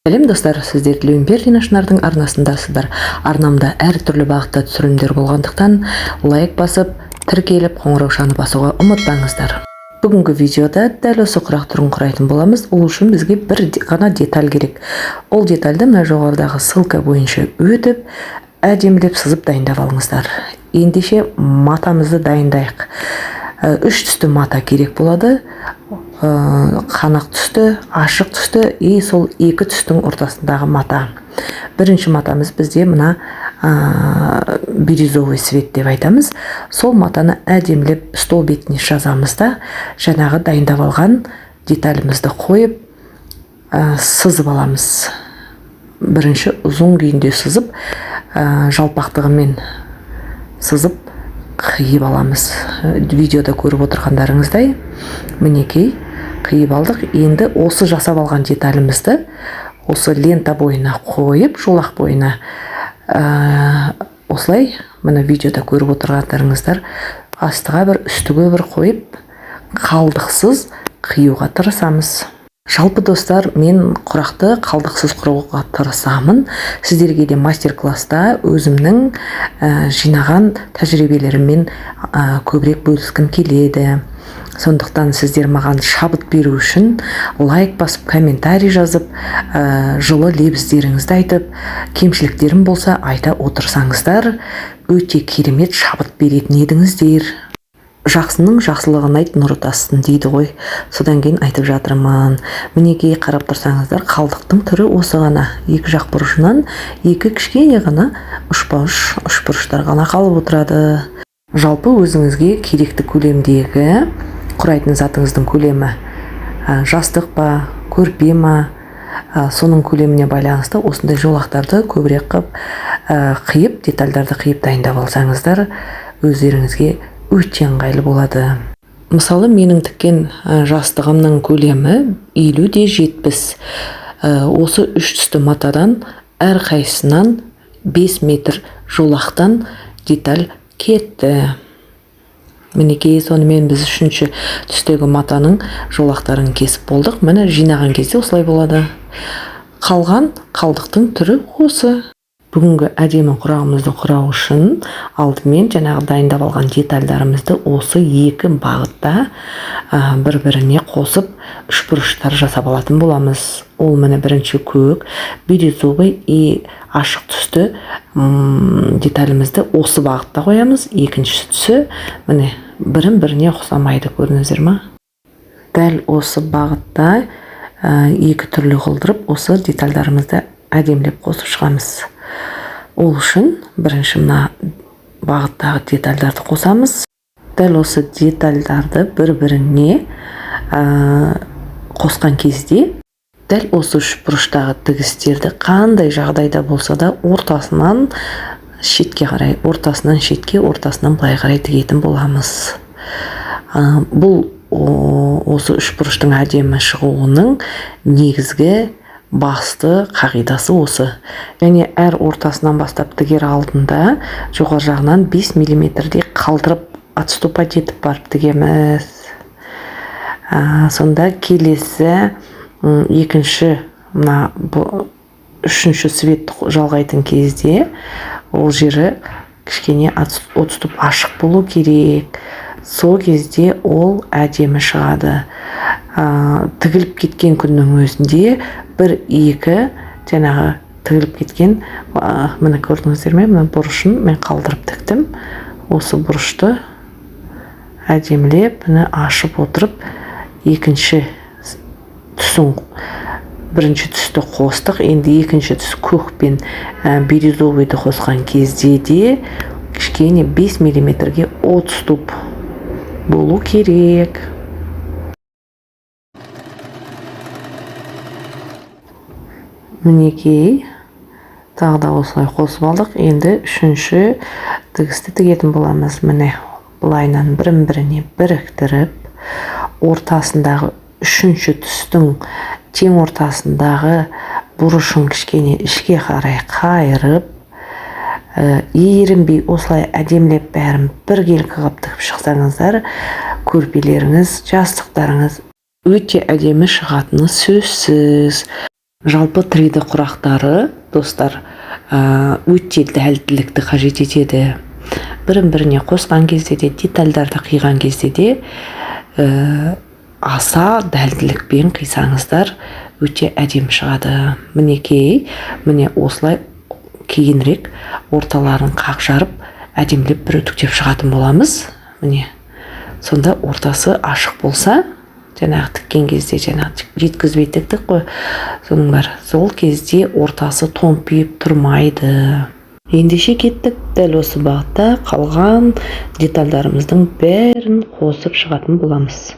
Сәлем достар, сіздер Леумберлина Шынардың арнасындасыздар. Арнамда әртүрлі бағытта түсірімдер болғандықтан лайк басып, тіркеліп, қоңыраушаны басуға ұмытпаңыздар. Бүгінгі видеода дәл осы құрақ түрін құрайтын боламыз. Ол үшін бізге бір ғана деталь керек. Ол детальді мына жоғарыдағы ссылка бойынша өтіп, әдемілеп сызып дайындап алыңыздар. Ендеше матамызды дайындайық. 3 түсті мата керек болады. Қанақ түсті, ашық түсті, сол 2 түстің ортасындағы мата. Бірінші матамыз бізде мына бирюзовый цвет деп айтамыз. Сол матаны әдемілеп стол бетіне жазамыз да, жаңағы дайындап алған деталімізді қойып, сызып аламыз. Бірінші ұзын күйінде сызып, жалпақтығымен сызып қиып аламыз. Видеода көріп отырғандарыңыздай, мінекей қиып алдық. Енді осы жасап алған деталімізді осы лента бойына қойып, жолақ бойына осылай, мына видеода көріп отырғандарыңыздар, астыға бір, үстіге бір қойып, қалдықсыз қиюға тырысамыз. Жалпы достар, мен құрақты қалдықсыз құруға тырысамын. Сіздерге де мастер-класста өзімнің жинаған тәжірибелеріммен көбірек бөліскім келеді. Сондықтан сіздер маған шабыт беру үшін лайк басып, комментарий жазып, жылы лебіздеріңізді айтып, кемшіліктерім болса айта отырсаңыздар, өте керемет шабыт беретін едіңіздер. Жақсының жақсылығын айт, нұр тассын дейді ғой. Содан кейін айтып жатырмын. Мінекей қарап тұрсаңыздар, қалдықтың түрі осы ғана. Екі жақ бұрышынан екі кішкене ғана үшбұрыштар ғана қалып отырады. Жалпы өзіңізге керекті көлемдегі құрайтын затыңыздың көлемі жастық па, көрпе ма, соның көлеміне байланысты осындай жолақтарды көбірек қиып, детальдарды қиып дайындап алсаңыздар, өздеріңізге өте ыңғайлы болады. Мысалы, менің тіккен жастығымның көлемі 50-70. Осы 3 түсті матадан әр қайсынан 5 метр жолақтан деталь кетті. Мінекей, сонымен біз 3-ші түстегі матаның жолақтарын кесіп болдық. Міне жинаған кезде осылай болады. Қалған қалдықтың түрі осы. Бүгінгі әдемі құрағымызды құрау үшін алдымен жаңағы дайындап алған детальдарымызды осы 2 бағытта бір-біріне қосып үшбұрыштар жасап алатын боламыз. Ол міне бірінші көк, бирюзовый ашық түсті деталімізді осы бағытта қоямыз. Екінші түсі міне бірін-біріне ұқсамайды, көрдіңіздер ме? Дәл осы бағытта 2 түрлі қылдырып, осы детальдарымызды әдемілеп қосып шығамыз. Ол үшін бірінші мына бағыттағы детальдарды қосамыз. Дәл осы детальдарды бір-біріне қосқан кезде, дәл осы үшбұрыштағы тігістерді қандай жағдайда болса да ортасынан шетке қарай, ортасынан шетке, ортасынан былай қарай тігетін боламыз. Бұл осы үшбұрыштың әдемі шығуының негізгі басты қағидасы осы. Және әр ортасынан бастап тігер алдында жоғары жағынан 5 мм-дей қалдырып, отступать етіп барып тігеміз. Сонда келесі үшінші свет жалғайтын кезде ол жері кішкене отступ ашық болу керек. Сол кезде ол әдемі шығады. Тігіліп кеткен күннің өзінде 1-2 жаңағы тігіліп кеткен, міне көрдіңіздер ме, мына бұрышын мен қалдырып тіктім. Осы бұрышты әдемілеп ашып отырып, екінші түсін, бірінші түсті қостық. Енді екінші түс көк пен бирюзовыйды қосқан кезде де кішкене 5 мм-ге отступ болу керек. Мінекей, тағы да осылай қосып алдық. Енді 3-ші тігісті тігетін боламыз. Міне бұлайнан бірін-біріне біріктіріп, ортасындағы 3-ші түстің тең ортасындағы бұрышын кішкене ішке қарай қайырып, ерінбей осылай әдемілеп бәрін біркелкі қылып тігіп шықсаңыздар, көрпелеріңіз, жастықтарыңыз өте әдемі шығатыны сөзсіз. Жалпы 3D құрақтары достар өте дәлдікті қажет етеді. Бірін-біріне қосқан кезде де, детальдарды қиған кезде де аса дәлділікпен қисаңыздар өте әдемі шығады. Міне осылай кейінірек орталарын қақ жарып, әдемілеп бір үтіктеп шығатын боламыз. Міне, сонда ортасы ашық болса, жаңағы тіккен кезде, жаңағы жеткізбей тіктік қой, соның бар. Сол кезде ортасы томпиып тұрмайды. Ендеше кеттік, дәл осы бағытта қалған детальдарымыздың бәрін қосып шығатын боламыз.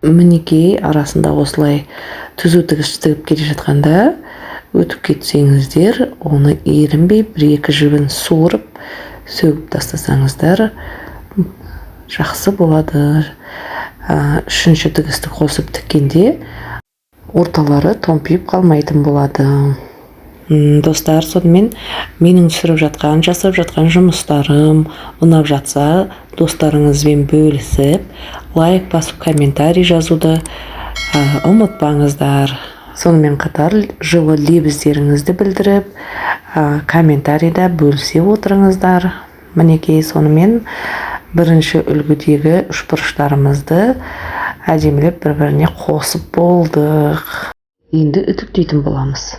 Мінекей арасында осылай түзу тігіс тігіп келе жатқанда өтіп кетсеңіздер, оны ерінбей 1-2 жібін суырып, сөгіп тастасаңыздар жақсы болады. 3-ші тігісті қосып тіккенде орталары томпиып қалмайтын болады. Достар, сонымен менің жасап жатқан жұмыстарым ұнап жатса, достарыңызбен бөлісіп, лайк басып, комментарий жазуды ұмытпаңыздар. Сонымен қатар жылы лебіздеріңізді білдіріп, комментарийда бөлісе отырыңыздар. Мінекей, сонымен бірінші үлгідегі үшбұрыштарымызды әдемілеп бір-біріне қосып болдық. Енді үтіктейтін боламыз.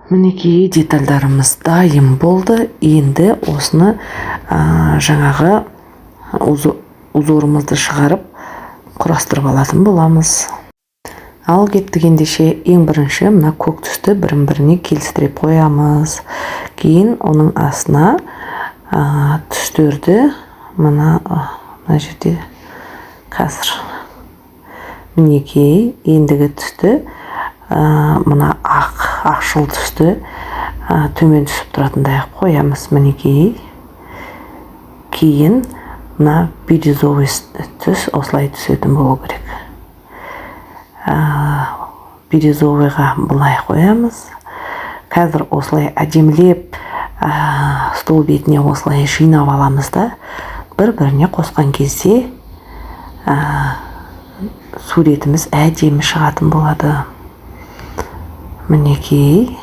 Мінекей, детальдарымыз дайын болды. Енді осыны жаңағы узорымызды шығарып құрастырып алатын боламыз. Ал кеттік, ендеше ең бірінші мына көк түсті бірін-біріне келістіріп қоямыз. Кейін оның астына түстерді мына жерде қазір. Мінекей, ендігі түсті мына ақшыл түсті төмен түсіп тұратындай қоямыз. Мінекей, кейін мына бирюзовый түс осылай түсетін болу керек. Бирюзовыйға былай қоямыз. Қазір осылай әдемілеп стол бетіне осылай жинап аламыз да, бір-біріне қосқан кезде суретіміз әдемі шығатын болады. Мінекей,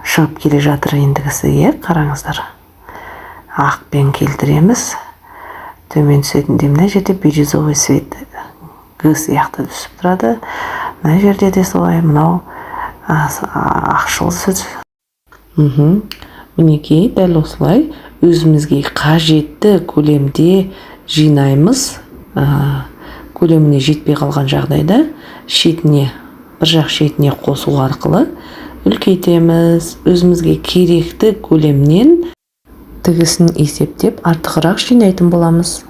шығып келе жатыр ендігісі, қараңыздар. Ақпен келтіреміз. Төмен түсетінде мына жерде бирюзовый свет сияқты түсіп тұрады. Мына жерде де солай, мынау ақшыл түсіп. Мінекей, дәл осылай өзімізге қажетті көлемде жинаймыз. Көлеміне жетпей қалған жағдайда бір жақ шетіне қосу арқылы үлкейтеміз. Өзімізге керекті көлемнен тігісін есептеп артығырақ жинайтын боламыз.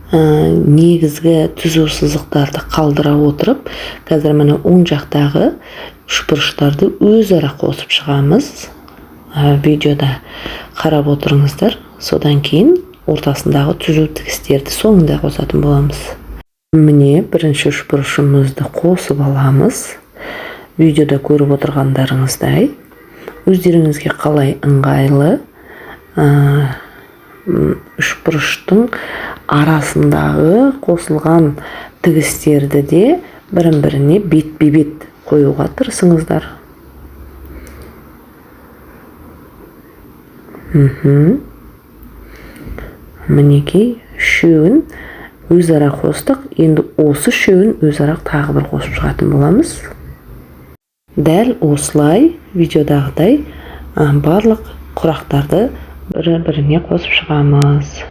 Негізгі түзу сызықтарды қалдыра отырып, қазір міне оң жақтағы үшбұрыштарды өзара қосып шығамыз. Видеода қарап отырыңыздар. Содан кейін ортасындағы түзу тігістерді соңында қосатын боламыз. Міне бірінші үшбұрышымызды қосып аламыз. Видеода көріп отырғандарыңыздай, өздеріңізге қалай ыңғайлы үшбұрыштың арасындағы қосылған тігістерді де бірін-біріне бетпе-бет қоюға тырысыңыздар. Мінекей, үшеуін өзара қостық. Енді осы үшеуін өзара тағы бір қосып шығатын боламыз. Дәл осылай видеодағыдай барлық құрақтарды бір-біріне қосып шығамыз.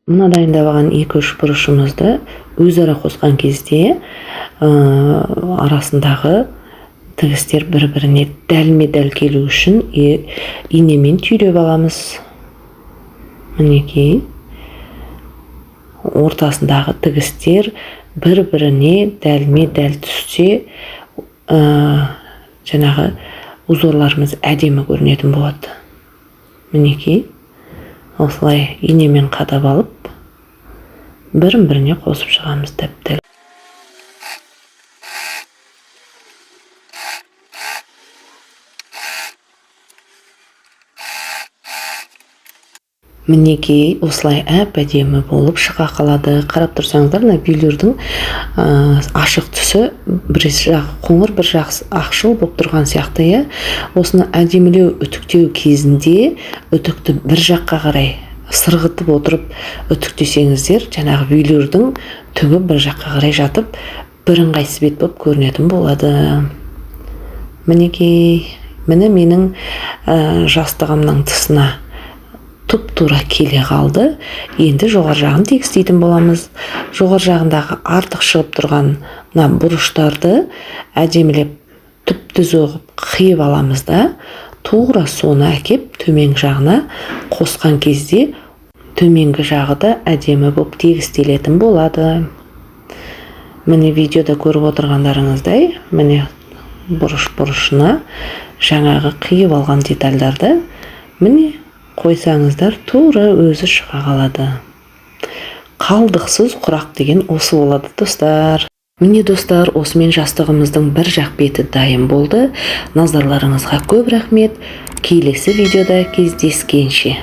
Мына дайындап алған 2-3 бұрышымызды өзара қосқан кезде арасындағы тігістер бір-біріне дәлме-дәл келу үшін инемен түйреп аламыз. Мінекей, ортасындағы тігістер бір-біріне дәлме-дәл түссе, жаңағы узорларымыз әдемі көрінетін болады. Мінекей, осылай инемен қадап алып, бірін-біріне қосып шығамыз дәп-дәл. Мінекей, осылай әп-әдемі болып шыға қалады. Қарап тұрсаңыздар, мына бүйілердің ашық түсі бір жағы қоңыр, бір жағы ақшыл болып тұрған сияқты. Осыны әдемілеу, үтіктеу кезінде үтікті бір жаққа қарай сырғытып отырып үтіктесеңіздер, жаңағы бүйілердің түгі бір жаққа қарай жатып, бірыңғай бет болып көрінетін болады. Мінекей, міне менің жастығымның тұсына тұп-тура келе қалды. Енді жоғар жағын тегістейтін боламыз. Жоғар жағындағы артық шығып тұрған бұрыштарды әдемілеп түп-түз оғып қиып аламыз да, тура соны әкеп төменгі жағына қосқан кезде төменгі жағы да әдемі болып тегістелетін болады. Міне видеода көріп отырғандарыңыздай, міне бұрыш-бұрышына жаңағы қиып алған детальдарды міне қойсаңыздар, тура өзі шыға қалады. Қалдықсыз құрақ деген осы болады, достар. Міне достар, осымен жастығымыздың бір жақ беті дайын болды. Назарларыңызға көп рахмет. Келесі видеода кездескенше.